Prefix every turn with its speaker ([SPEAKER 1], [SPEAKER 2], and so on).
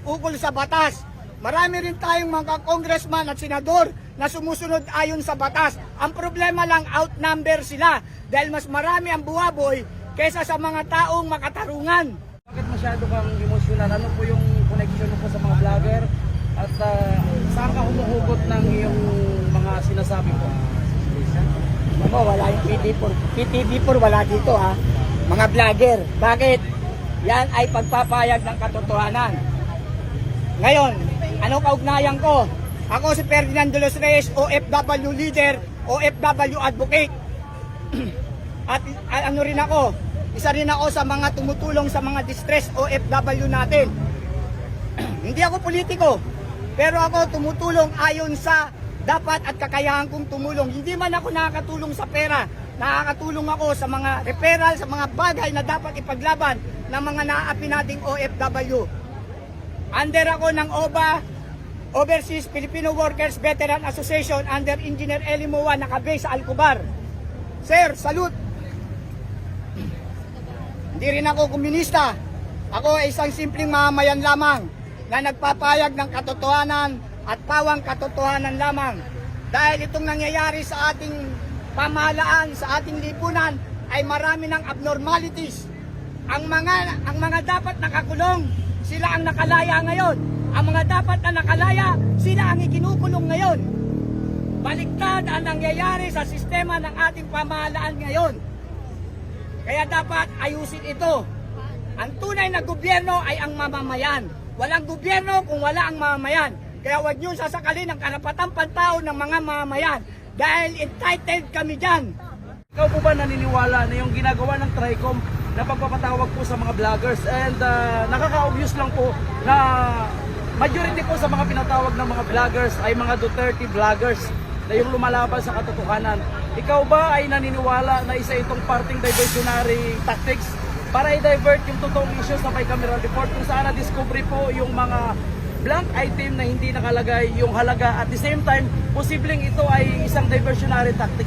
[SPEAKER 1] ukol sa batas. Marami rin tayong mga congressman at senador na sumusunod ayon sa batas. Ang problema lang, outnumber sila dahil mas marami ang buhaboy kaysa sa mga taong makatarungan.
[SPEAKER 2] Bakit masyado kang emosyonal? Ano po yung connection mo po sa mga vlogger? At saan humuhugot ng iyong mga sinasabi po?
[SPEAKER 1] Ako, wala yung PTV4. PTV4 wala dito ha. Mga vlogger. Bakit? Yan ay pagpapayag ng katotohanan. Ngayon, ano kaugnayan ko? Ako si Ferdinand de los Reyes, OFW leader, OFW advocate. At ano rin ako, isa rin ako sa mga tumutulong sa mga distressed OFW natin. Hindi ako politiko, pero ako tumutulong ayon sa dapat at kakayahan kong tumulong. Hindi man ako nakakatulong sa pera, nakakatulong ako sa mga referral, sa mga bagay na dapat ipaglaban ng mga naaapi nating OFW. Under ako ng OBA, Overseas Filipino Workers Veteran Association, under Engineer Eli Moa, nakabase sa Alcobar. Sir, salute! Hindi rin ako komunista. Ako ay isang simpleng mamamayan lamang na nagpapayag ng katotohanan at pawang katotohanan lamang. Dahil itong nangyayari sa ating pamahalaan, sa ating lipunan, ay marami ng abnormalities. Ang mga dapat nakakulong, sila ang nakalaya ngayon. Ang mga dapat na nakalaya, sila ang ikinukulong ngayon. Baliktad ang nangyayari sa sistema ng ating pamahalaan ngayon. Kaya dapat ayusin ito. Ang tunay na gobyerno ay ang mamamayan. Walang gobyerno kung wala ang mamamayan. Kaya huwag niyo sasakalin ang karapatang pantao ng mga mamamayan. Dahil entitled kami dyan.
[SPEAKER 2] Ikaw po ba naniniwala na yung ginagawa ng TRICOM na pagpapatawag po sa mga vloggers, and nakaka-obvious lang po na majority po sa mga pinatawag ng mga vloggers ay mga Duterte vloggers na yung lumalaban sa katotohanan. Ikaw ba ay naniniwala na isa itong parting diversionary tactics para i-divert yung totoong issues sa bicameral report kung saan na-discovery po yung mga blank item na hindi nakalagay yung halaga, at the same time, posibleng ito ay isang diversionary tactics?